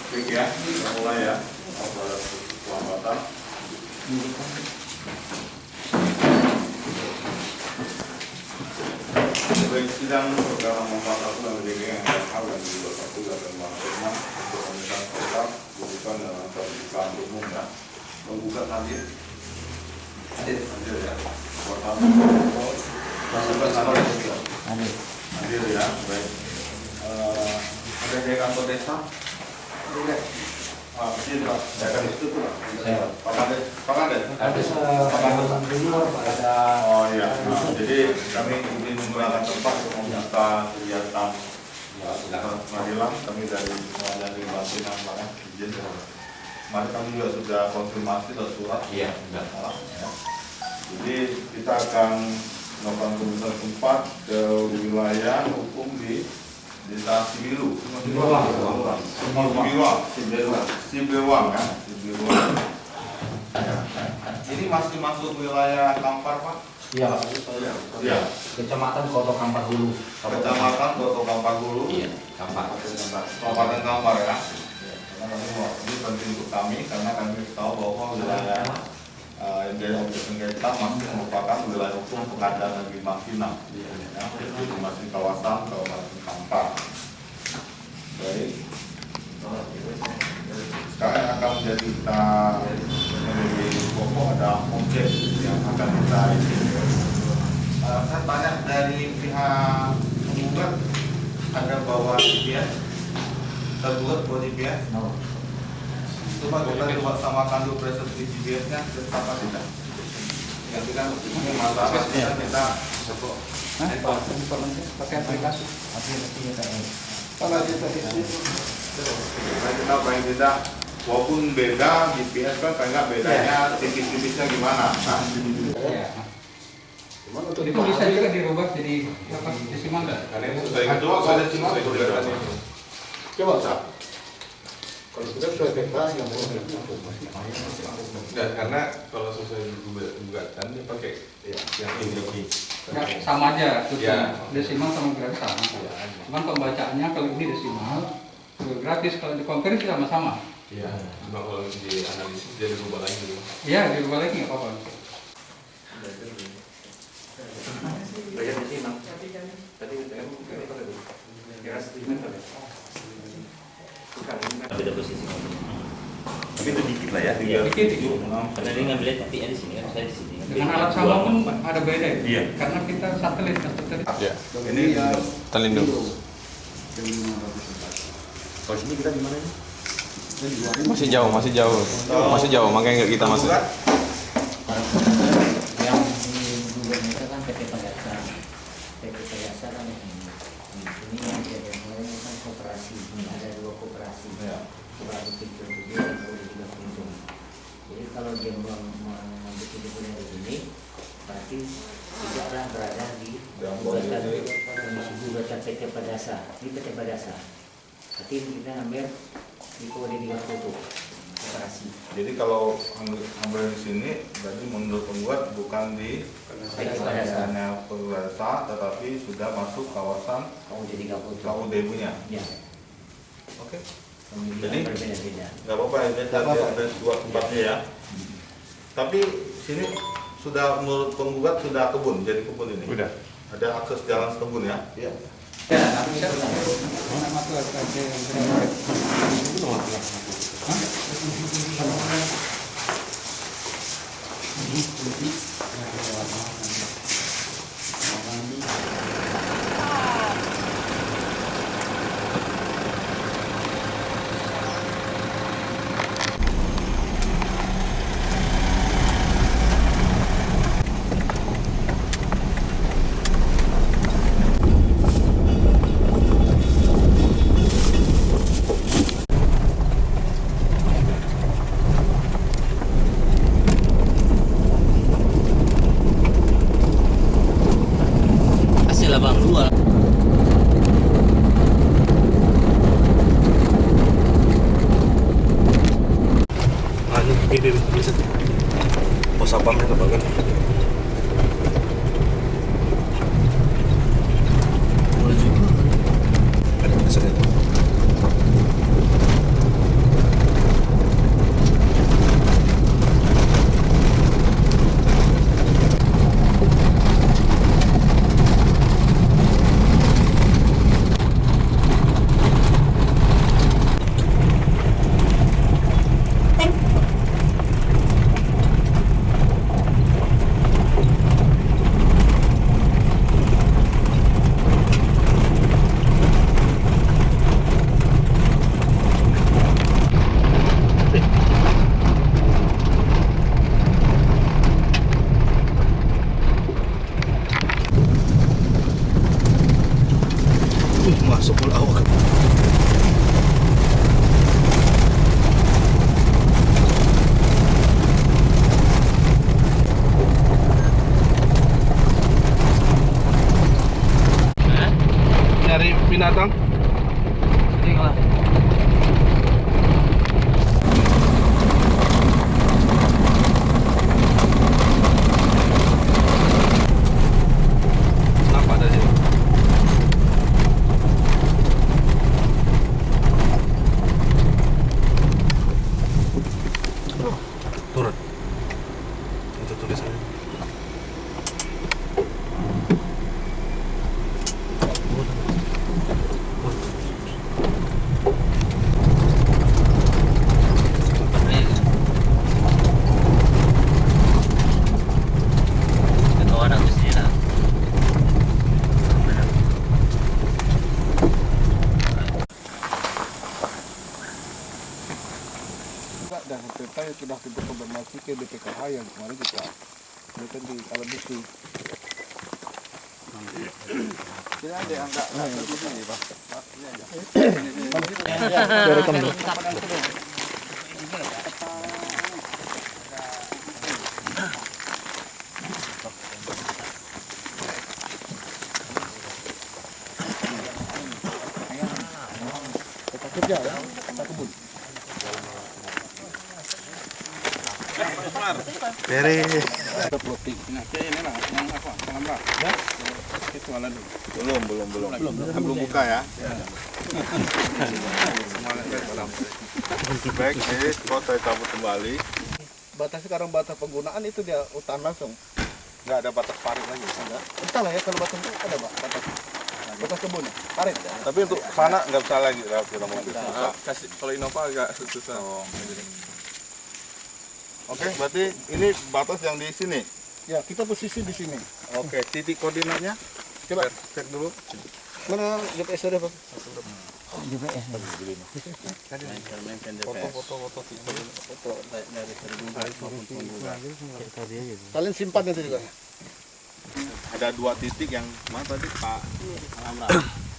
Baik ya, kita mulai ya. Pelambatan. Baik, sidang perkara nomor 41 dan yang hal yang dibuat satu dan mengakhirnya untuk pemeriksaan perkara bukan dalam terbuka umum ya. Membuka hadir. Hadir ya. Pertama, hadir ya. Baik. Ada dari kantor desa. Masih Pak, saya akan itu tuh Pak Kades. Oh iya, jadi kami ingin menggunakan tempat untuk meminta kegiatan pengadilan. Kami dari Batinan Pak izin. Kemarin kami juga sudah konfirmasi dan surat. Iya, sudah. Jadi kita akan melakukan pemeriksaan tempat ke wilayah hukum di Desa Sibiru, Sibiruang kan? Sibiruang. Ini masih masuk wilayah Kampar Pak? Iya, Iya. Kecamatan Koto Kampar Hulu. Kecamatan Koto Kampar Hulu. Iya, Kampar. Kabupaten Kampar ya. Ini penting untuk kami karena kami tahu bahwa wilayah yang jadi objek sengketa masih merupakan wilayah hukum Pengadilan Negeri Masinang. Ya, jadi masih kawasan Kampar. Baik. Sekarang yang akan menjadi kita menjadi pokok ada objek yang akan kita isi. Saya tanya dari pihak penggugat ada bawa GPS, tergugat bawa GPS. Coba kita coba samakan dulu presentasi GPS-nya apa tidak? Ya kita ini masalah kita pakai aplikasi. Kita paling tidak walaupun beda GPS kan kayak bedanya tipis-tipisnya gimana? Cuman untuk itu bisa juga dirubah jadi apa desimal nggak? Karena itu sudah kedua ada desimal itu. Coba Pak. Kalau sudah sesuai peta yang mau dan karena kalau sesuai gugatan dia pakai yang ini. Nggak, sama aja, Ya. desimal sama grafis sama. Cuman pembacaannya kalau ini desimal, grafis kalau dikonversi sama-sama. Iya. Cuma kalau di analisis dia dirubah lagi. Iya, dirubah lagi nggak apa-apa. Beda posisi. tapi itu dikit lah ya. Dikit. Karena dia ngambilnya tapi di sini kan, saya di sini. Dengan alat sama pun ada beda ya? Iya. Karena kita satelit. Ya. Ini Terlindung. kalau sini kita di mana ini? Masih jauh, makanya nggak kita masuk. Yang digugat itu kan PT Pagasa. PT Pagasa kan ini yang dia mulai kan koperasi. Ada dua koperasi. Koperasi pintu gede dan koperasi juga pintu. Jadi kalau dia mengambil pintu dari sini, berarti tidaklah berada di gugatan PT Pagasa. Di PT Pagasa. Berarti kita ambil di kode 3 foto koperasi. Jadi kalau ambil di sini berarti menurut penggugat bukan di kawasannya Purwasa tetapi sudah masuk kawasan KUD 3 foto. KUD-nya. Ya. Oke. Kemudian Jadi berbeda-beda. nggak apa-apa ya, ada dua tempatnya ya. Tapi sini sudah menurut penggugat sudah kebun, jadi kebun ini. Udah. Ada akses jalan kebun ya. Ya, tapi saya nama tuh masuk pulau. Nyari binatang? Nampak tadi. Turun. Itu tulisannya. Dan kita sudah kita koordinasi ke BPKH yang kemarin kita berikan di alat bukti. Ini ada yang enggak di sini, Pak. Ini aja. Rekam dulu. Kita kerja ya, kita kebun. Beres. Ada ploting. Nah, ini lah yang apa? Penambah. Ya. Itu alat dulu. Belum buka ya. Baik, jadi kalau saya cabut kembali, Batas sekarang batas penggunaan itu dia hutan langsung. nggak ada batas parit lagi. Enggak. Entahlah ya kalau batas itu ada Pak, batas kebun. Parit. Tapi untuk sana nggak bisa lagi lewat kita mobil. Kasih kalau Innova agak susah. Oke, berarti ini batas yang di sini. Ya, kita posisi di sini. Oke, titik koordinatnya Coba cek dulu. mana GPS ada Pak? Foto dari tergugat maupun penggugat. Kalian simpan itu juga. Ada dua titik yang mana tadi Pak Alamra.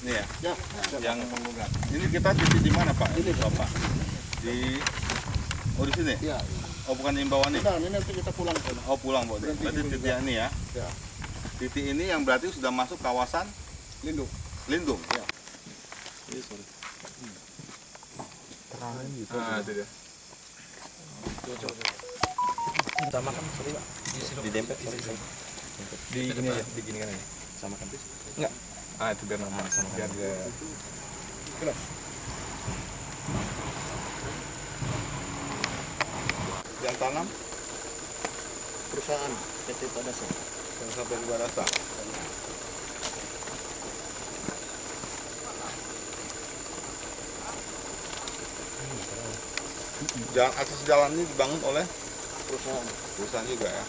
Ini ya, Ya, yang penggugat. Ini kita titik di mana Pak? Ini Bapak. Di di sini. ya. Oh, bukan imbauan nih. Nah, ini nanti kita pulang ke sana. Oh, pulang, Bu. Berarti titik yang ini ya. Ya. Titik ini yang berarti sudah masuk kawasan Lindung. lindung. Ya. Ah, itu dia. Sama kan sorry Pak. Di dempet di gini aja, di gini kan aja. Sama kan bis? Enggak. Ah, itu biar nama sama biar dia Yang tanam Perusahaan PT Padasa. yang sampai di Barasa. Jalan akses jalan ini dibangun oleh perusahaan juga ya.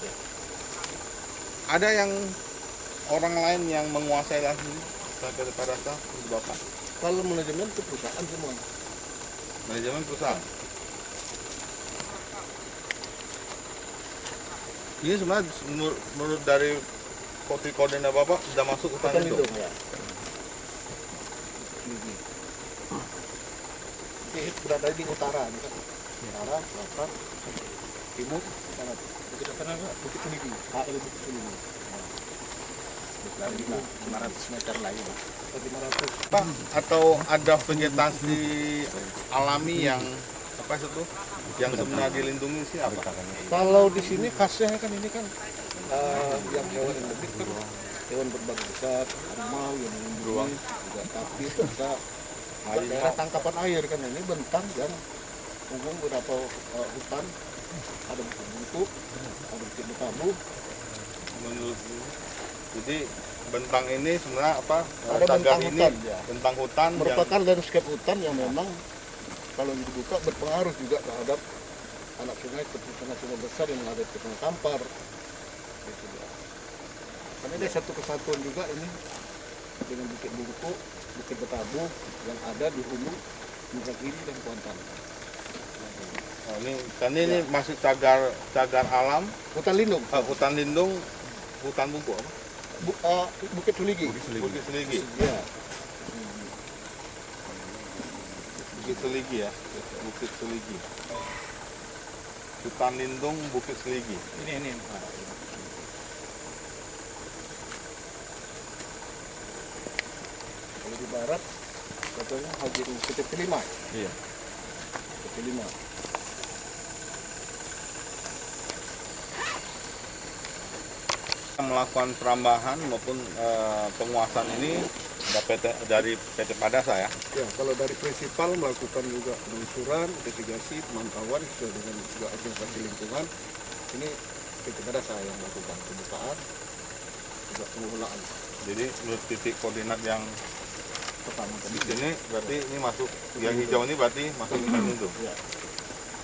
Ada yang orang lain yang menguasai lahan ini sampai di Barasa, di Bapak. Kalau manajemen itu perusahaan semua. Manajemen perusahaan. Ini sebenarnya menurut dari koordinat Bapak sudah masuk hutan lindung. Ya. Ini berada di utara, kan? Utara, selatan, timur, barat. Bukit utara, Bukit Tinggi. HL Bukit Tinggi. Dari 500 meter lagi Pak. 500. Pak, atau ada vegetasi alami yang apa itu yang sebenarnya dilindungi sih apa? Kalau di sini khasnya kan ini kan yang hewan endemik kan hewan berbagai besar, harimau yang melindungi, juga tapir, bisa daerah tangkapan air kan ini bentang dan umum beberapa hutan ada bukit bungkuk, ada bukit betabu, Menurut jadi bentang ini sebenarnya apa? ada Cagar bentang ini hutan ya. bentang hutan yang Merupakan landscape hutan yang memang kalau dibuka berpengaruh juga terhadap anak sungai seperti sungai besar yang ada di Sungai Kampar. Gitu ya. Karena ada satu kesatuan juga ini dengan Bukit Bungkuk, Bukit Betabu yang ada di hulu Nugakiri dan Kuantan. oh, ini masih cagar alam, Hutan lindung, hutan lindung, hutan bungkuk apa? Bukit Seligi. Bukit Seligi. Ya. Bukit Seligi ya, Bukit Seligi. Hutan lindung Bukit Seligi. Ini. Kalau di barat, katanya HGU PTP 5. Iya. PTP 5. Melakukan perambahan maupun penguasaan ini dari PT Padasa ya. Ya, kalau dari prinsipal melakukan juga penelusuran, investigasi, pemantauan sesuai dengan juga organisasi lingkungan. Ini PT Padasa yang melakukan pembukaan, juga pengelolaan. Jadi menurut titik koordinat yang Pertama di tadi. sini berarti ini masuk yang hijau ini berarti masuk hutan lindung. Ya.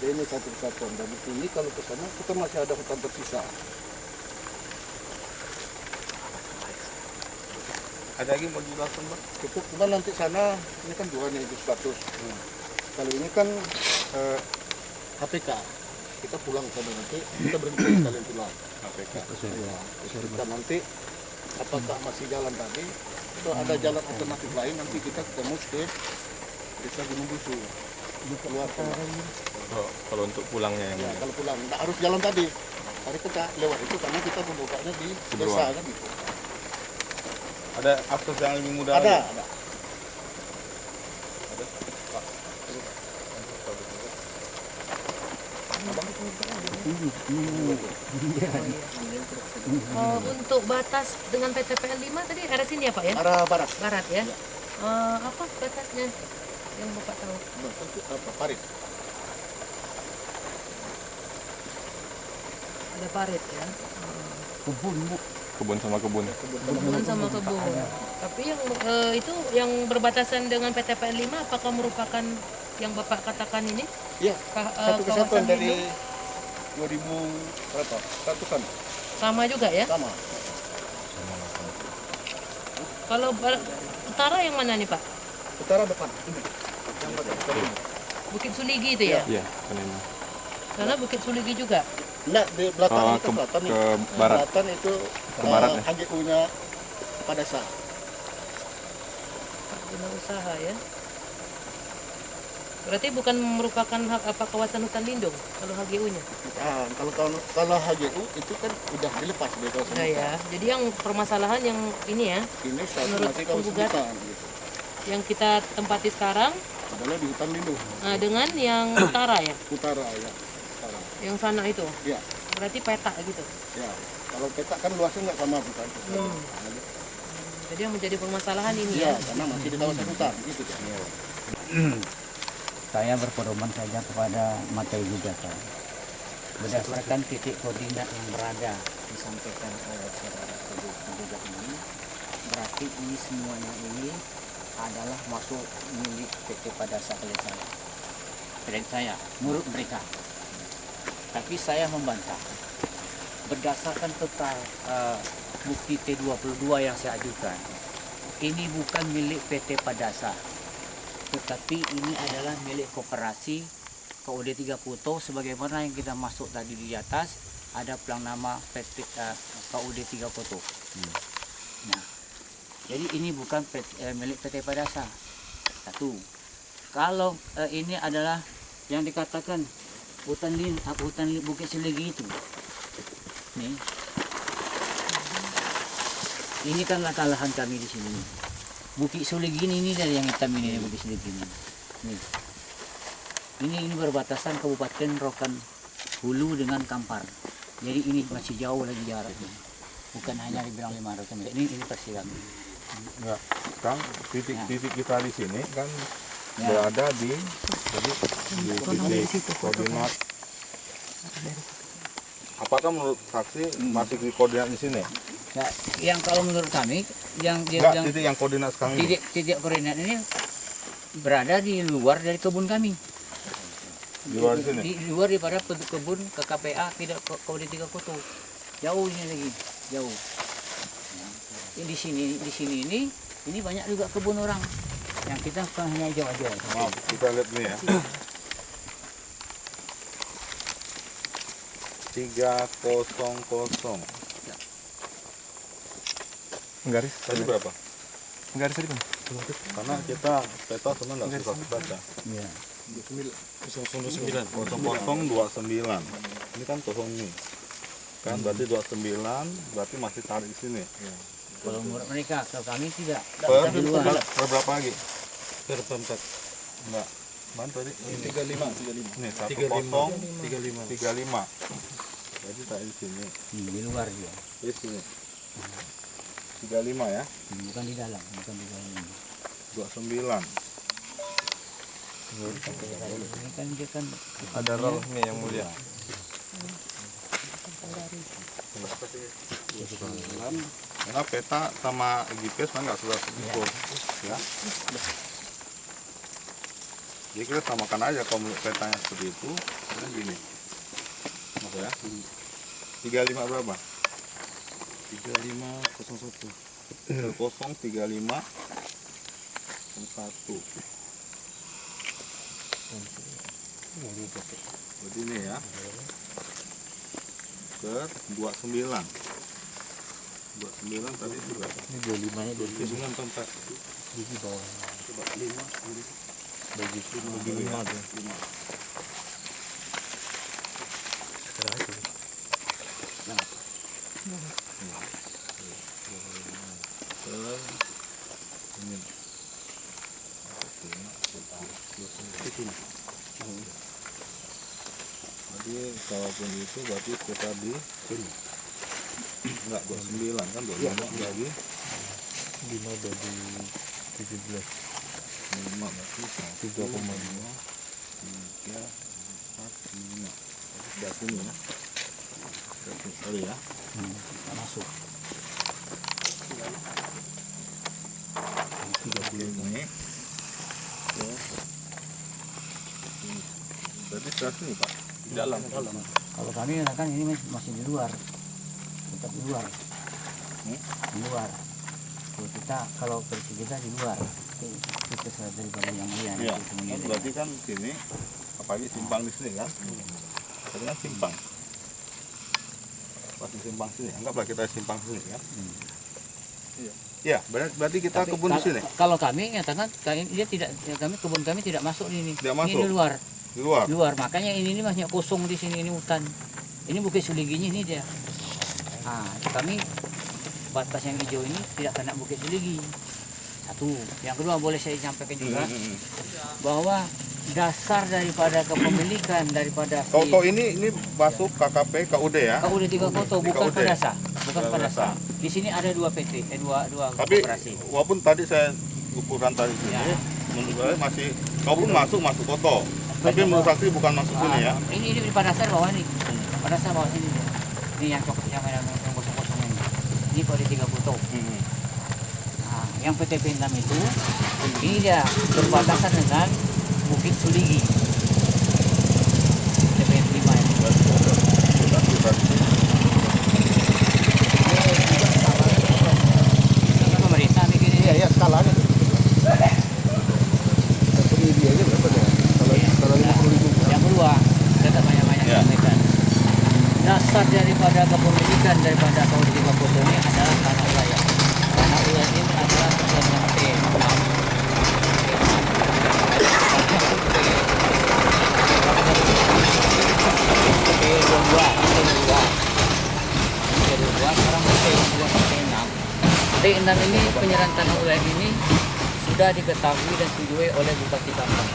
Ini satu kesatuan dan ini kalau ke sana kita masih ada hutan tersisa. Ada lagi mau dijelaskan Pak? Cukup, cuma nanti sana ini kan dua nih status. Kali ini kan HPK. Kita pulang ke sana nanti, kita berhenti kalian pulang. KPK. Ya, kita nanti apakah masih jalan tadi atau ada jalan alternatif lain, nanti kita ketemu ke desa Gunung Busu. Keluar Kalau untuk pulangnya yang ya, kalau pulang nggak harus jalan tadi. Tadi kita lewat itu karena kita membukanya di desa kan gitu. Ada akses yang lebih mudah Ada. lagi? Ada. Pak. Untuk batas dengan PTPL 5 tadi arah sini ya Pak ya? Arah barat. Barat ya? Apa batasnya yang Bapak tahu? Barat itu apa? Parit. Ada parit ya? kebun sama kebun. Kebun sama kebun. Tapi yang itu yang berbatasan dengan PTPL 5 apakah merupakan yang Bapak katakan ini? Iya. Satu kesatuan kawasan dari lindung? 2000 berapa? Ratusan. Sama juga ya? Sama. Kalau utara yang mana nih Pak? Utara depan. Ini. Yang barat. Bukit Suligi itu ya? Iya, kan ini. Karena Bukit Suligi juga. Enggak, di belakang Oh, itu selatan nih. ke barat. Selatan itu Ke barat ya? HGU-nya Padasa. Guna usaha ya. Berarti bukan merupakan hak apa kawasan hutan lindung kalau HGU-nya. Nah, kalau HGU itu kan udah dilepas dari kawasan Nah hutan. ya. Jadi yang permasalahan yang ini ya, Ini status menurut masih kawasan penggugat hutan gitu. yang kita tempati sekarang Adalah di hutan lindung dengan yang utara ya, utara ya. Utara. yang sana itu. Ya, Berarti peta gitu. ya. Kalau peta kan luasnya nggak sama bukan. Jadi yang menjadi permasalahan ini Iya, ya. karena masih di kawasan hutan gitu kan. Saya berpedoman saja kepada materi gugatan. Berdasarkan titik koordinat yang berada disampaikan oleh saudara penggugat ini, berarti ini semuanya ini adalah masuk milik PT Padasa oleh saya, menurut mereka. Tapi saya membantah. Berdasarkan bukti T22 yang saya ajukan, ini bukan milik PT Padasa, tetapi ini adalah milik koperasi KUD 3 Kuto, sebagaimana yang kita masuk tadi di atas ada pelang nama PT KUD 3 Kuto. Nah, jadi ini bukan milik PT Padasa. Satu, kalau ini adalah yang dikatakan hutan Bukit Seligi itu, nih, ini kan lahan kami di sini. Bukit Seligi ini dari yang hitam ini, Bukit Seligi ini. Nih. Ini berbatasan Kabupaten Rokan Hulu dengan Kampar. Jadi ini masih jauh lagi jaraknya. Bukan hanya dibilang 500 meter. Ini persilang. Enggak, Kang, titik kita di sini kan Ya. berada di titik koordinat. Apakah menurut saksi masih di koordinat di sini? Nah, yang kalau menurut kami yang Enggak, titik yang koordinat sekarang ini. titik koordinat ini berada di luar dari kebun kami. Di luar sini. Di luar daripada kebun KKPA tidak KUD 3 Kuto. Jauh ini lagi, jauh. Ini di sini ini banyak juga kebun orang. Yang kita bukan hanya hijau-hijau. Maaf, kita lihat ini ya. 300. Garis. Tadi berapa? Garis tadi, Bang. Karena kita peta sebenarnya nggak susah baca. Iya. 0029. Ini kan kosong nih. Kan berarti 29, berarti masih tarik di sini. Kalau menurut mereka, kalau kami tidak. Per Di luar. berapa lagi? Per 4. Enggak. Mana tadi? 35. Nih 35. Jadi tarik di sini. Di luar dia. Di sini. 35 ya. Bukan di dalam, bukan di dalam ini. 29. Ini kan dia kan Ada roll nih yang mulia. Karena peta sama GPS kan nggak susah ukur, ya. Jadi kita samakan aja kalau menurut petanya seperti itu, kan gini. Apa ya? 35 berapa? 3501. 035 01. Jadi ini ya. Ke 29. 29 tadi itu berapa? ini 25-nya 25. 29 tempat. Di bawah. Coba 5 bagi 5 tuh. 5. Jadi kalaupun itu berarti kita di sini. Enggak 29 kan 25 lagi 5 dari 17. 5 berarti 3,5 3 4 5. Dari sini ya. Sorry ya. Masuk. 30 ini. Ya. Berarti sebelah sini Pak. Di dalam. Kalau kami kan ini masih di luar, tetap di luar, di luar. Kalau kita kalau versi kita di luar, itu sesuai daripada yang lain. Iya. Berarti kan sini apalagi simpang di sini kan. Tadi kan simpang. Pasti simpang sini. Anggaplah kita simpang sini kan. Iya, berarti kita Tapi kebun di sini. Kalau kami nyatakan dia tidak, kebun kami tidak masuk di ini. Tidak Ini masuk? di luar. Di luar. Luar, makanya ini masih kosong di sini, ini hutan. Ini Bukit Suliginya ini dia. Nah, kami batas yang hijau ini tidak kena Bukit Suligi. Satu. Yang kedua boleh saya sampaikan juga bahwa dasar daripada kepemilikan daripada Koto ini masuk KKP KUD ya. KUD 3 Koto bukan KUD. Padasa, bukan Bukan Padasa. Di sini ada dua PT, dua Tapi koperasi. walaupun tadi saya ukuran tadi sini, Ya. menurut saya masih kalaupun masuk Koto. Tapi menurut saksi bukan masuk sini ya. Ini di Padasa bawah nih. Padasa bawah sini. Ini yang coklat yang kosong-kosong ini. Ini KUD 3 Koto. Nah, yang PT Pintam itu ini dia berbatasan dengan Bukit Suligi. TPN 5 ini. Ini pemerintah bikin ini. Iya, skalanya. Satu biayanya berapa ya? Kalau 50.000. Yang kedua, tetap banyak-banyak Ya. sampaikan. Dasar daripada kepemilikan daripada KUD 3 Koto ini adalah tanah wilayah. Tanah wilayah ini adalah sesuai dengan T6. T6 ini penyerahan tanah wilayah ini sudah diketahui dan disetujui oleh Bupati Kampar.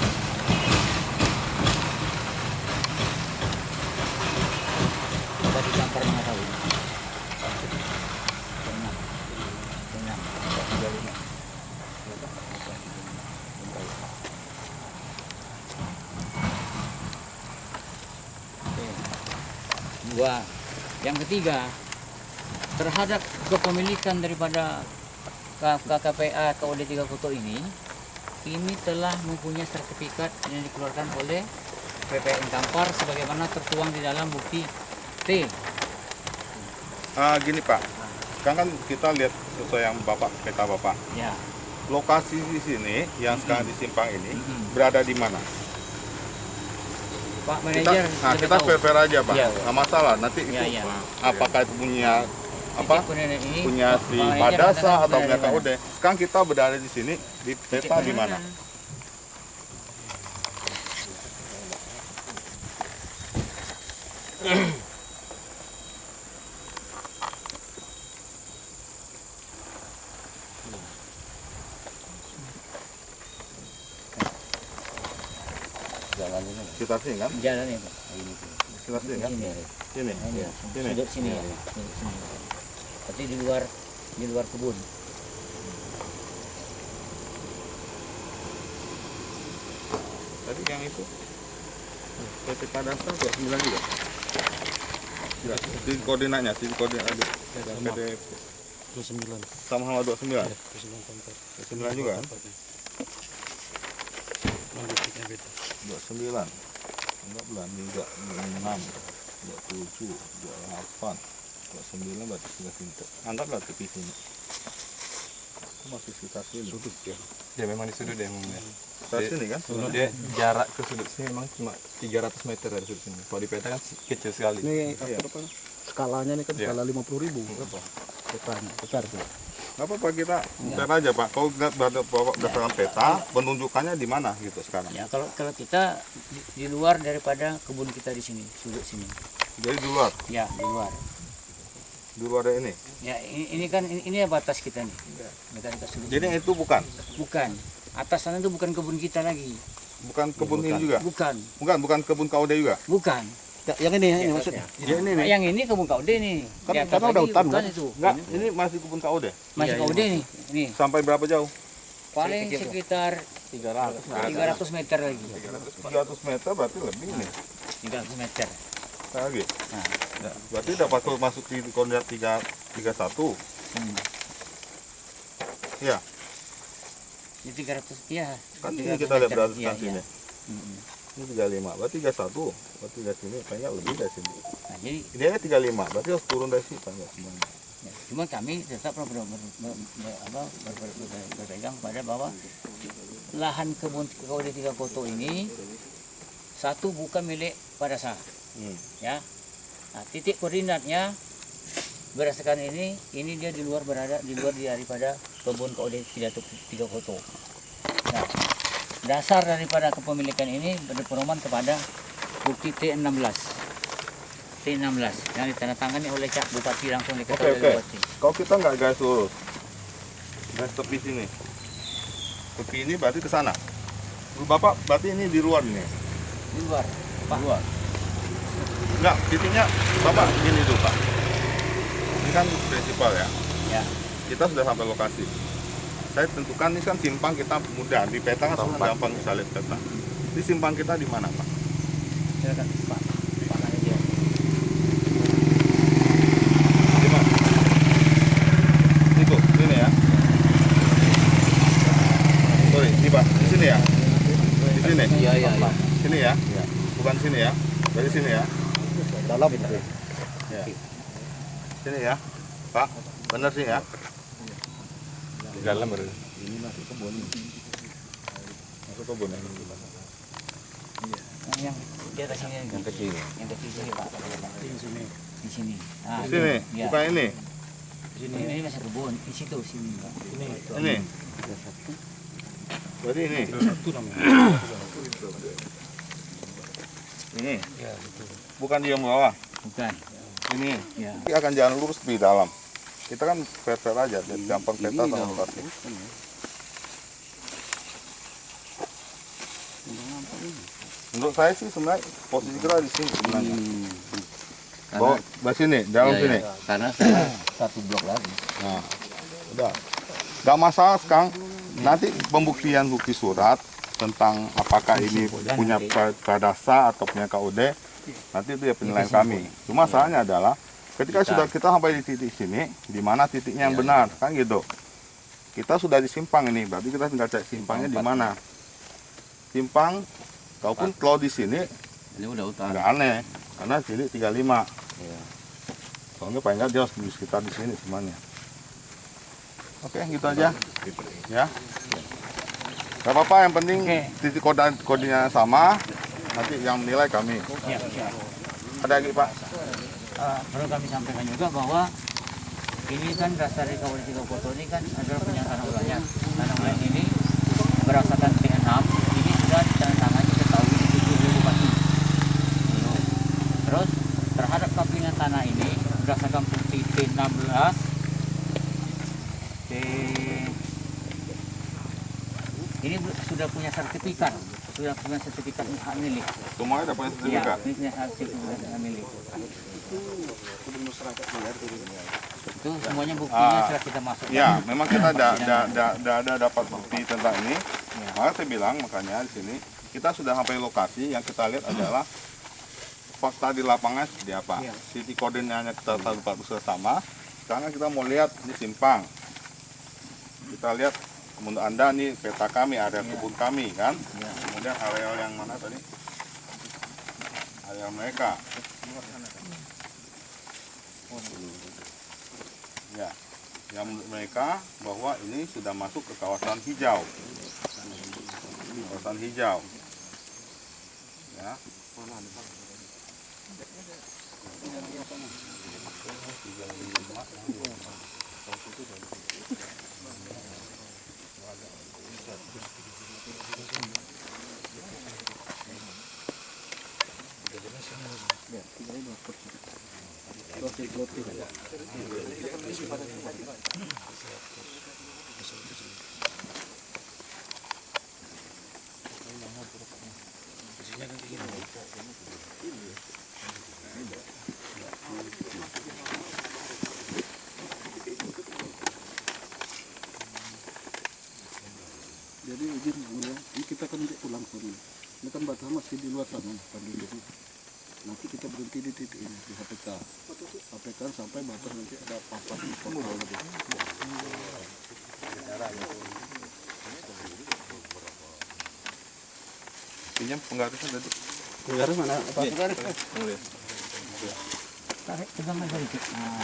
Bupati Kampar mengetahui. Dua. Yang ketiga, terhadap kepemilikan daripada KKPA KUD 3 Koto ini telah mempunyai sertifikat yang dikeluarkan oleh PPN Kampar sebagaimana tertuang di dalam bukti T. Gini Pak, sekarang kan kita lihat sesuai yang peta Bapak. Ya, Lokasi di sini yang sekarang di simpang ini berada di mana? Pak Manajer. Kita fair aja Pak, Iya. nggak masalah. Nanti Iya, itu iya. apakah itu punya apa Titik koordinat ini punya si Bang Eja Padasa katakan atau punya berada di KUD. Sekarang kita berada di sini di peta di mana? Sekitar sini kan? Jalan ini Pak. Sekitar sini kan? Sini. Sini. Ini, Sini. sudut sini ya. Sudut sini. Tapi di luar kebun. Tadi yang itu PT Padasa 29 juga. Ya, titik koordinatnya, titik koordinat ada. PT 29. sama 29. 29 juga kan? 29. Enggak bulan, 36, 27, 28, 29 berarti sudah pintu. Anggaplah tepi sini. Itu masih sekitar sini. Sudut ya. Ya memang di sudut ya memang. Sekitar sini kan? Dia jarak ke sudut sini memang cuma 300 meter dari sudut sini. Kalau di peta kan kecil sekali. Ini Iya. apa? Skalanya ini kan Iya. skala 50.000. Berapa? Petanya besar tuh. Nggak apa-apa kita share aja Pak. Kalau lihat berdasarkan peta, penunjukannya di mana gitu sekarang? Ya kalau kita di luar daripada kebun kita di sini, sudut sini. Jadi di luar, Ya, di luar. ada ini. Ya, ini kan ini batas kita nih. Dekat sudut. Jadi yang itu bukan Atas sana itu bukan kebun kita lagi. kebun ini juga. Bukan kebun KUD juga. Bukan. Yang ini maksudnya. Ya ini nih. Yang ini kebun KUD nih. Kan- Di atas karena udah lagi hutan, bukan kan? itu. Enggak, ini masih kebun KUD. Masih KUD nih. Nih, Sampai berapa jauh? paling sekitar 300 meter lagi. 300 meter berarti lebih nih. 300 meter. Lagi. Nah, Ya, berarti dapat masuk di koordinat 331. hmm. Ya, Di 300 ya. kan ini 300 kita lihat meter. berarti Iya, sini. iya. Hmm. Ini 35, berarti 31. Berarti dari sini banyak lebih dari sini. Nah, jadi Ini aja 35, berarti harus turun dari sini banyak semuanya. ya, cuma kami tetap berpegang pada bahwa lahan kebun KUD 3 Koto ini satu bukan milik Padasa, ya. Nah, titik koordinatnya berdasarkan ini dia berada di luar daripada kebun KUD 3 Koto. Nah, dasar daripada kepemilikan ini berpedoman kepada bukti T16 yang ditandatangani oleh Cak Bupati langsung diketahui oleh Oke. Bupati. Kalau kita nggak garis lurus, garis tepi sini. Tepi ini berarti ke sana. Bapak, berarti ini di luar ini. Di luar, Pak. Luar. Enggak, titiknya Bapak gini dulu Pak. Ini kan prinsipal ya. Ya. Kita sudah sampai lokasi. Saya tentukan ini kan simpang kita mudah di peta kan semua gampang bisa lihat peta. Di simpang kita di mana Pak? Silakan Pak. Pak Manajer. Di mana? Itu, sini ya. Sorry, ini Pak, di sini ya. Di sini. Iya. Sini ya. Bukan sini ya. Dari sini ya. Dalam itu. Ya. Sini ya. Pak, benar sih ya. Di dalam baru. Masuk kebun ya. Yang di atas sini. Yang kecil. Yang kecil sini Pak. Di sini. Di sini. Nah, Di sini, ya. bukan ini. Ini masih kebun. Di situ sini Pak. Ini. Berarti ini. Satu namanya. Ini. Bukan di yang bawah. Bukan. Ini. Ya. Ini akan jalan lurus di dalam. Kita kan fair-fair aja, biar gampang peta sama lokasi. Menurut saya sih sebenarnya posisi kita di sini sebenarnya. Bawa di sini, dalam sini. Karena saya satu blok lagi. Nah, udah. Gak masalah sekarang. Nanti pembuktian bukti surat tentang apakah ini punya Padasa atau punya KUD, nanti itu ya penilaian kami. Cuma masalahnya adalah ketika sudah kita sampai di titik sini, di mana titiknya yang benar, kan gitu. Kita sudah di simpang ini, berarti kita tinggal cek simpangnya di mana. Simpang, kalaupun kalau di sini Ini udah utara. nggak aneh, karena sini 35. Soalnya paling nggak dia harus di sekitar di sini semuanya. Oke, gitu aja. Ya. Gak apa-apa, yang penting titik kodenya sama. Nanti yang menilai kami. Ya. Ada lagi Pak? Perlu kami sampaikan juga bahwa Ini kan dasar dari Kabupaten Sikapoto ini kan adalah punya tanah wilayah. Tanah wilayah ini berdasarkan P6 ini sudah ditandatangani ketahui di Bupati. Terus terhadap kapelingan tanah ini berdasarkan bukti P16 ini sudah punya sertifikat hak milik. Semuanya dapat Iya, sertifikat. ini punya sertifikat hak milik. Itu semuanya buktinya sudah kita masuk. Ya, memang kita ada dapat bukti tentang ini. Maka saya bilang, makanya di sini kita sudah sampai lokasi, yang kita lihat adalah fakta di lapangan seperti apa. City koordinatnya kita tahu sudah sama. Sekarang kita mau lihat di simpang. Kita lihat menurut Anda nih peta kami, area kebun kami kan. Kemudian areal yang mana tadi? Areal mereka. Ya, yang menurut mereka bahwa ini sudah masuk ke kawasan hijau. Kawasan hijau. Ya. Jadi izin mulia, ini kita kan untuk pulang ke sini. Ini kan batas masih di luar sana, bukan di sini. Nanti kita berhenti di titik ini di HPK. HPK sampai batas nanti ada papan kontrol lagi. Pinjam penggarisnya tadi. Penggaris mana? Apa? Penggaris. Tarik pegang aja dikit. Nah,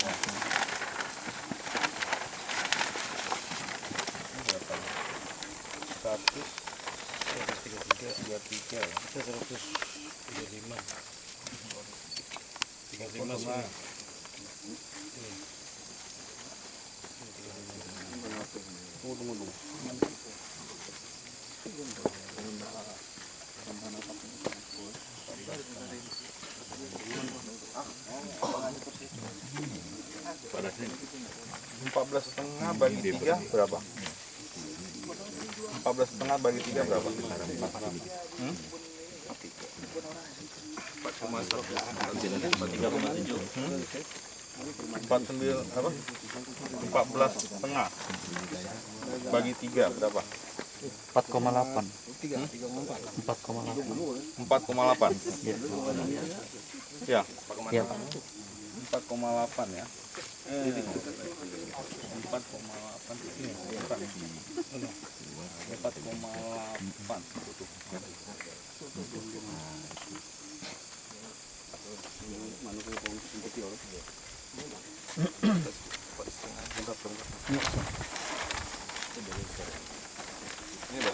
Pada sini. 14,5 bagi 3 berapa? 14,5 bagi 3 berapa? 49 apa? 14,5 bagi 3 berapa? 4,8. 4,8. Ya. ya. 4,8 ya. 4,8 ini bukan. 4,8. Ini dah.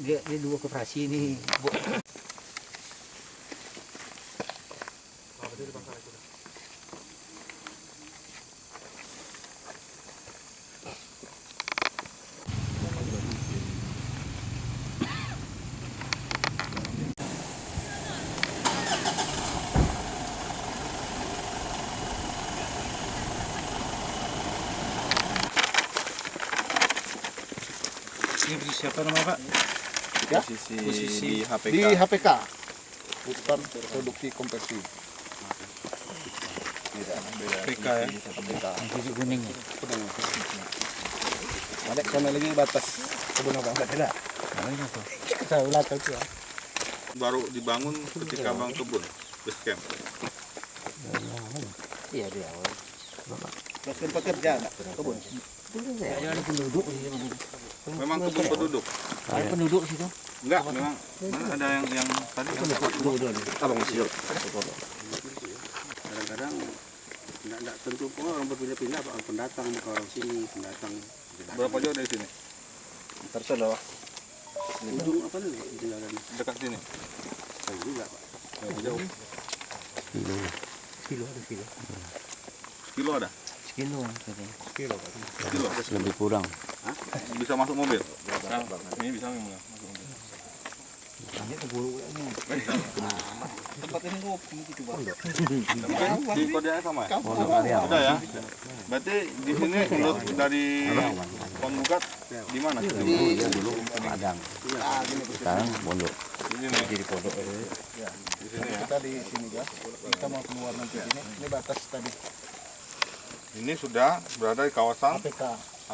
Dia dua koperasi ini. Ini siapa namanya Pak? Ya? Posisi di HPK. Di HPK. Hutan produksi konversi. HPK ya. Biji kuning. Ada sana lagi batas kebun abang ada. Kita ulat itu. Baru dibangun ketika Bang kebun base camp. Iya di awal. Terus kan pekerja enggak kebun. Jangan penduduk. Memang kebun penduduk. Ada penduduk situ. Enggak, memang ada yang tadi Abang masih kadang-kadang enggak tentu pun orang berpindah-pindah, orang pendatang ke orang sini, pendatang. berapa jauh dari sini? Terus loh. Dekat sini. Jauh. Kilo ada? Sekilo katanya. Kilo. Lebih kurang. Bisa masuk mobil? Ini bisa masuk mobil. Tempat ini ngopi gitu Bang. Di kodeanya sama ya? Pondok Arya. Udah ya? Berarti di sini menurut dari penggugat di mana? Dulu Padang. Sekarang Pondok. Di sini. Jadi Pondok. Ya. Di sini ya. Kita di sini ya. Kita mau keluar nanti ini. Ini batas tadi Ini sudah berada di kawasan APK.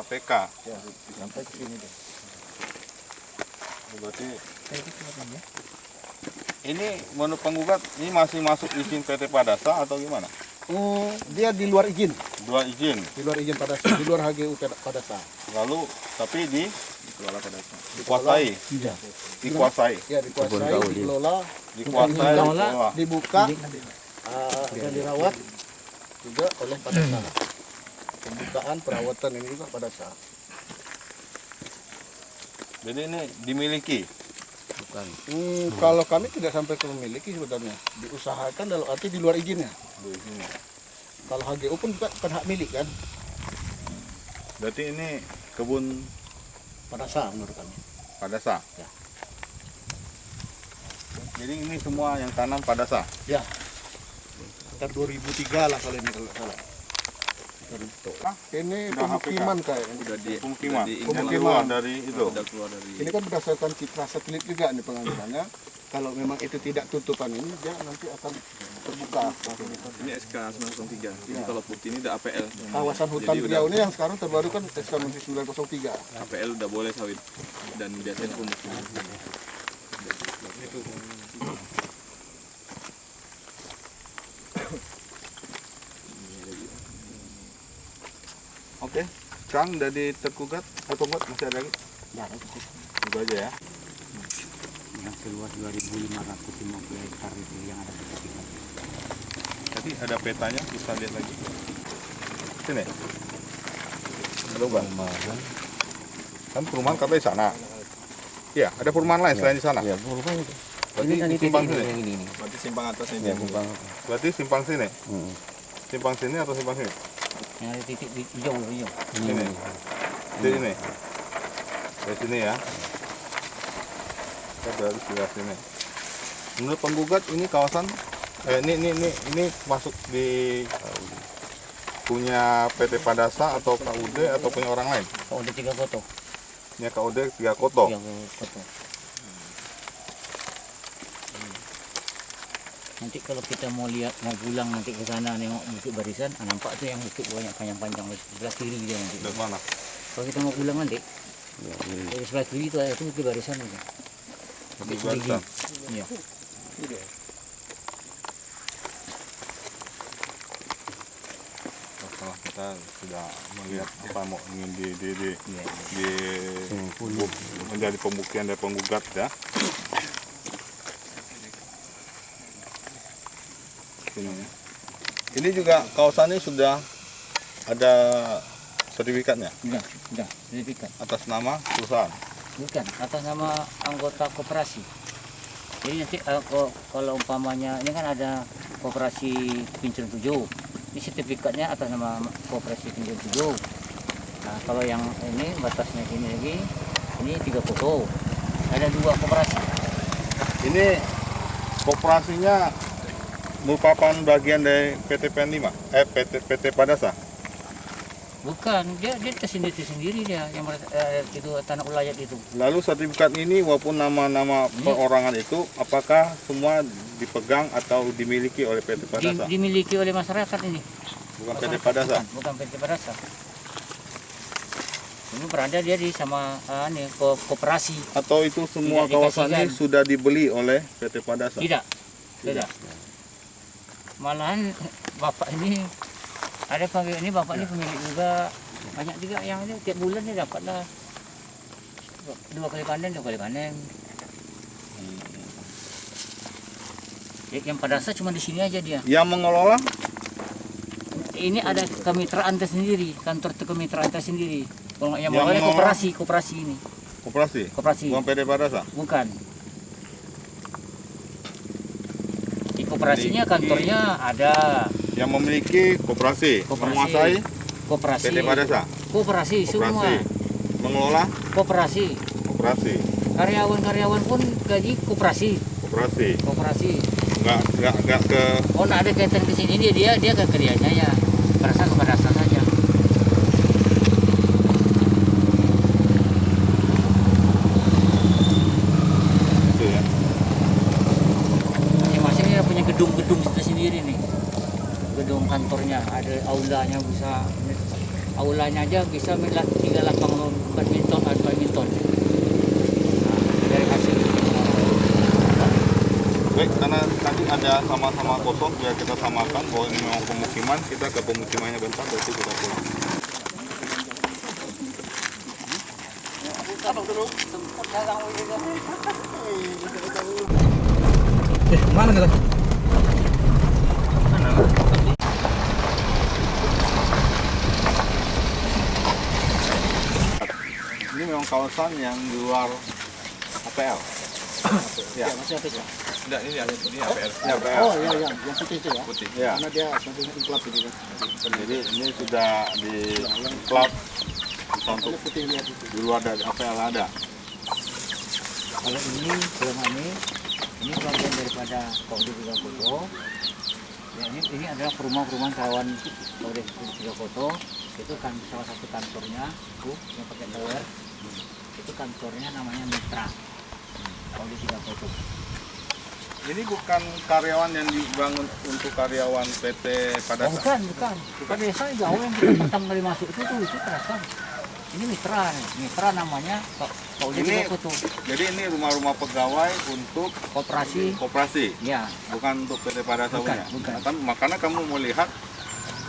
APK. Ya, sampai ke sini deh. Berarti ini menurut penggugat ini masih masuk izin PT Padasa atau gimana? Dia di luar izin. Dua izin. Di luar izin Padasa, di luar HGU Padasa. Lalu tapi dikuasai. Iya. Dikuasai. Ya, dikuasai, dikelola, Dikuasai. Dikelola. dibuka, dan dirawat juga oleh Padasa. Pembukaan perawatan ini juga Padasa. Jadi ini dimiliki. Kalau kami tidak sampai ke memiliki sebenarnya, diusahakan dalam arti di luar izinnya. Kalau HGU pun juga bukan hak milik kan, Berarti ini kebun Padasa menurut kami. Padasa. Ya. Jadi ini semua yang tanam Padasa. Ya, sekitar 2003 lah kalau ini kalau nggak salah. Ini Udah pemukiman kayak Pemukiman. Pemukiman. Keluar dari itu. ini kan berdasarkan citra satelit juga nih pengambilannya. Kalau memang itu tidak tutupan ini, dia nanti akan terbuka. Ini SK 903. Jadi kalau putih ini udah APL. Kawasan hutan Jadi beliau ini yang sekarang terbaru kan SK 903. APL udah boleh sawit dan biasanya pemukiman. Oke. Kang dari tergugat atau buat masih ada lagi? Ya, itu. Itu aja ya. Yang seluas 2.550 hektar itu yang ada sertifikat. Tadi ada petanya, bisa lihat lagi. Sini. Halo Bang. Kan perumahan katanya di sana. Iya, ada perumahan lain selain di sana. Ya, perumahan itu. Berarti kan simpang titik sini. ini. Berarti simpang atas ini. Ya, simpang. Berarti simpang sini. Hmm. Simpang sini atau simpang sini? Yang ada titik hijau. Sini. Di sini. Dari sini ya. Kita dari sebelah sini. Menurut penggugat ini kawasan ini masuk di punya PT Padasa atau KUD atau punya orang lain? Kalau udah 3 foto. Punya KUD 3 koto. 3 foto. Nanti kalau kita mau lihat, mau pulang nanti ke sana nengok bukit barisan, nampak tuh yang bukit banyak panjang-panjang sebelah kiri dia nanti. Dari mana? Kalau kita mau pulang nanti, dari sebelah kiri itu ada itu bukit barisan itu. Bukit Barisan. Iya. Setelah kita sudah melihat apa mau ingin menjadi pembuktian dari penggugat ya. Ini juga kawasan ini sudah ada sertifikatnya Sudah, sertifikat. atas nama perusahaan. Bukan, atas nama anggota koperasi. Jadi nanti kalau umpamanya ini kan ada koperasi Pincun 7. Ini sertifikatnya atas nama koperasi Pincun 7. Nah, kalau yang ini batasnya ini lagi, ini 3 foto. Ada 2 koperasi. Ini koperasinya merupakan bagian dari PT PN 5, PT Padasa. Bukan, dia tersendiri dia yang itu tanah ulayat itu. Lalu sertifikat ini walaupun nama-nama perorangan itu, apakah semua dipegang atau dimiliki oleh PT Padasa? Dimiliki oleh masyarakat ini. Bukan PT Padasa? Bukan PT Padasa. Ini berada dia di sama koperasi. Atau itu semua Tidak kawasan ini dikasihkan. sudah dibeli oleh PT Padasa? Tidak. Malahan bapak ini ada pemilik ini, bapak ini pemilik juga, banyak juga yang ini tiap bulan dia dapatlah 2 kali panen. Yang Padasa cuma di sini aja dia. Yang mengelola? Ini ada kemitraan tersendiri, kantor kemitraan tersendiri. Kalau yang Yang mengelola mengelola? koperasi ini. Koperasi. Koperasi. Bukan PT Padasa. Bukan. Di koperasinya kantornya ada. Yang memiliki koperasi, menguasai Koperasi. PT Padasa. Koperasi semua. Mengelola Koperasi. koperasi. Karyawan-karyawan pun gaji koperasi. Koperasi. Enggak ke Oh, nah ada kaitan di sini dia ke kerjanya ya. Perasa kepada saja. itu ya. Masing-masing dia punya gedung-gedung sendiri nih. Gedung kantornya ada aulanya bisa. Aulanya aja bisa 3 lapangan badminton. Nah, dari hasil. Baik, karena tadi ada sama-sama kosong, biar kita samakan bahwa ini memang pemukiman, kita ke pemukimannya bentar, berarti kita pulang. Mana kita? Ini memang kawasan yang di luar APL. Ya. Masih apa ya? Enggak, ini APR. Ya, APL. Oh iya, yang putih itu ya. Putih. Ya. Karena dia sampai klub ini kan. Jadi ini sudah di klub untuk Ini putih lihat itu. di luar dari APL ada. Kalau ini ini bagian daripada Kaude Tiga Koto. Ya, ini adalah perumahan karyawan Kaude Tiga Koto. Itu kan salah satu kantornya, yang pakai tower. Itu kantornya namanya Mitra. Kaude Tiga Koto. Ini bukan karyawan yang dibangun untuk karyawan PT Oh, Padasa. bukan desa jauh yang kita pertama kali masuk itu terasa. Ini Mitra nih, Mitra namanya Kaude Ini Tiga Koto. jadi ini rumah-rumah pegawai untuk koperasi, Ya, bukan untuk PT Padasa punya. bukan. Nah, kan, makanya kamu mau lihat,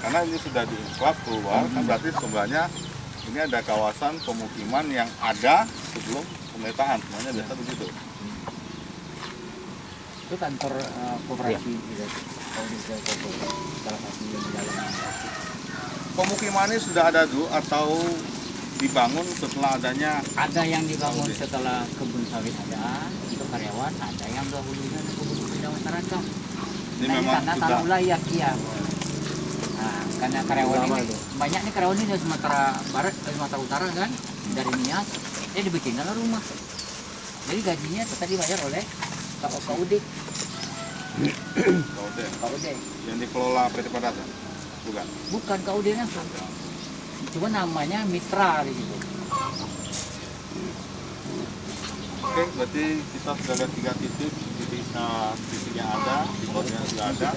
karena ini sudah diinklap keluar, kan berarti sebenarnya ini ada kawasan pemukiman yang ada sebelum pemetaan, semuanya biasa begitu. itu kantor koperasi gitu. Kaude Tiga Koto. Salah satu yang di dalam. Pemukiman ini sudah ada dulu atau dibangun setelah adanya? Ada yang dibangun setelah kebun sawit ada, untuk karyawan ada yang dahulunya kebun beda masyarakat. Ini Nah, memang karena sudah tanah wilayah iya. Nah, karena karyawan ini banyak nih karyawan ini dari Sumatera Barat, dari Sumatera Utara kan, dari Nias, dia dibikinkan rumah. Jadi gajinya tetap dibayar oleh Kaude. Kaude. yang dikelola PT Padasa, bukan? Bukan Kaude langsung. Cuma namanya Mitra di situ. Oke, berarti kita sudah lihat 3 titik yang ada, di yang sudah ada,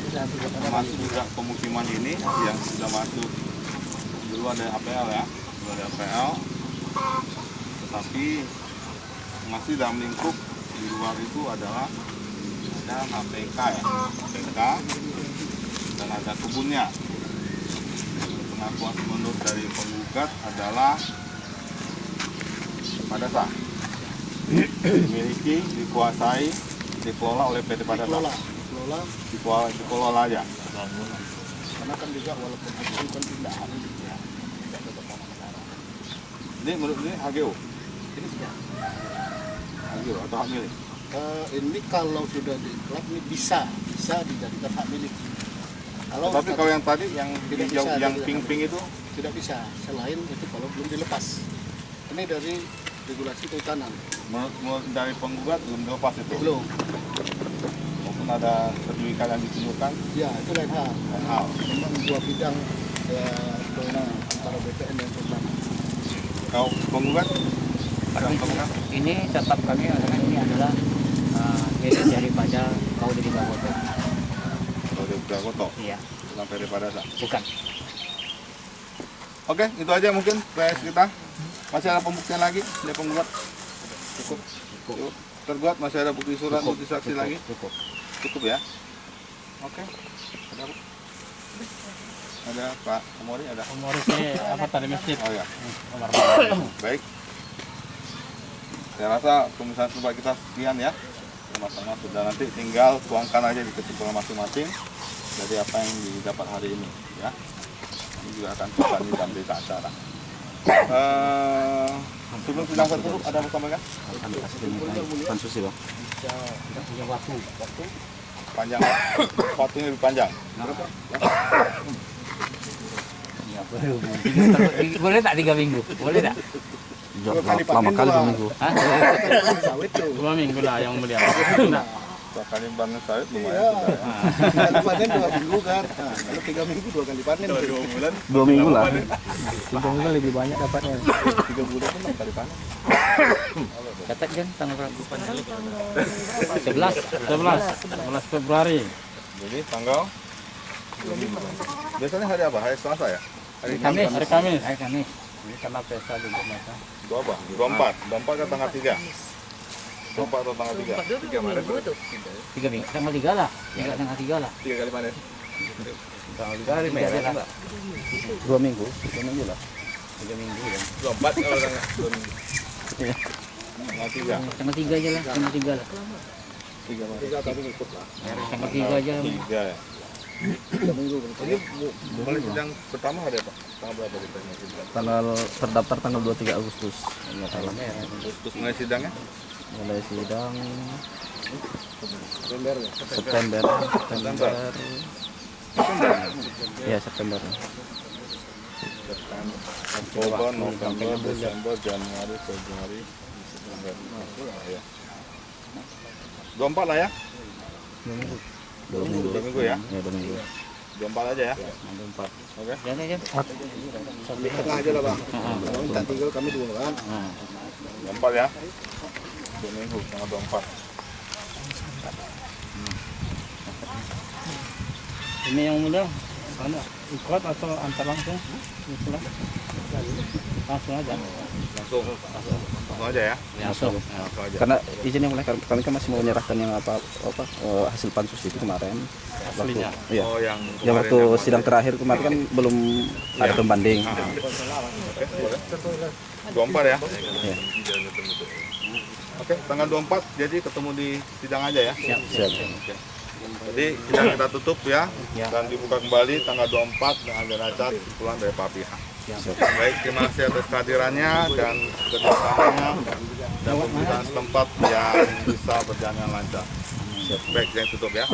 termasuk juga pemukiman ini yang sudah masuk dulu ada APL ya, dulu ada APL, tetapi masih dalam lingkup di luar itu adalah ada HPK ya, HPK dan ada kebunnya. Pengakuan menurut dari penggugat adalah Padasa dimiliki, dikuasai, dikelola oleh PT Padasa. Dikelola aja. Karena kan juga walaupun itu kan pindahan gitu ya. Tidak tetap tanah negara. Ini menurut ini HGO, Ini sudah. HGO atau hak milik. Ini kalau sudah diiklap ini bisa dijadikan hak milik. Tapi kalau yang tadi yang Tidak hijau, bisa, yang tidak pink-pink itu tidak bisa, selain itu kalau belum dilepas. Ini dari regulasi kehutanan. menurut dari penggugat belum dilepas itu. Belum. Maupun ada sertifikat yang ditunjukkan Ya, itu lain hal. hal. Memang dua bidang kewenangan antara BPN dan kehutanan. Kalau penggugat Ini tetap kami katakan ini adalah milik daripada Kaude Tiga Koto. kalau di Koto Iya, bukan PT Padasa. bukan. Oke, itu aja mungkin PS kita. Masih ada pembuktian lagi dari penggugat? Cukup. Tergugat masih ada bukti surat, bukti saksi lagi? Cukup. Cukup ya. Oke. Ada apa? Ada Pak Komori, ada. Humorisnya apa tadi masjid? Oh ya. Baik. Saya rasa pemeriksaan sebagai kita sekian ya. Sama-sama sudah, nanti tinggal tuangkan aja di kesimpulan masing-masing dari apa yang didapat hari ini ya. Ini juga akan kita dalam berita acara. Sebelum sidang tertutup ada apa sampaikan? Pansus sih bang. Punya waktu. Panjang, waktunya lebih panjang. Ya, boleh tak 3 minggu? Boleh tak? Lama kali 2 minggu. Hah? Sawit tuh. 2 minggu lah yang mulia. Dua kali panen sawit lumayan sudah ya. Kali panen 2 minggu kan. Nah, kalau 3 minggu 2 kali panen. 2 bulan, 2 minggu lah. 3 minggu lebih banyak dapatnya. 3 bulan pun 6 kali panen. Catat kan tanggal berapa? 11 Februari. Jadi tanggal biasanya hari apa? Hari Selasa ya? Hari Kamis. Hari Kamis. Hari Kamis. Ini karena pesta juga masa. 24 kan tanggal 3. 24 atau tanggal 3? 3 Maret tuh. 3 minggu. Tanggal 3 lah. Ya tanggal 3 lah. 3 kali panen. Hari merah lah. 2 minggu. 2 minggu lah. 3 minggu ya. 24 kalau tanggal 2 minggu. Tanggal 3. Tanggal 3 aja lah. Tanggal 3 lah. 3 kali ikut lah. Tanggal 3 aja. 3 ya. 3 minggu. Ini mulai sidang pertama hari apa? Tanggal berapa ditanya sidang? Tanggal terdaftar tanggal 23 Agustus. Enggak salah. Terus mulai sidangnya? Mulai sidang September ya. September. Ya September. Oktober, November, Desember, Januari, Februari, ya. 24 lah ya? 2 minggu. 2 minggu ya? Ya 2 minggu. 24 aja ya? 24. Oke? Jangan aja. Sampai tengah aja lah bang. Kalau minta tinggal kami 2 kan. 24 ya? 2 minggu, tanggal 24. Ini yang mulia. Mana? Ikut atau antar langsung? Itulah. Langsung aja. Langsung aja ya? Masuk. Langsung aja. Karena izin yang mulai kami kan masih mau menyerahkan yang hasil pansus itu kemarin. Waktu, Aslinya? iya. Oh yang Yang waktu kemarin sidang terakhir kemarin kan belum ada pembanding. Oke, boleh. 24 ya? Iya. Oke, tanggal 24 jadi ketemu di sidang aja ya? Siap. Oke. Jadi sidang kita tutup ya, dan dibuka kembali tanggal 24 dengan agenda acara kesimpulan dari Pak pihak. Baik, terima kasih atas kehadirannya dan kerjasamanya dan pemerintahan setempat yang bisa berjalan dengan lancar. Baik, yang tutup ya.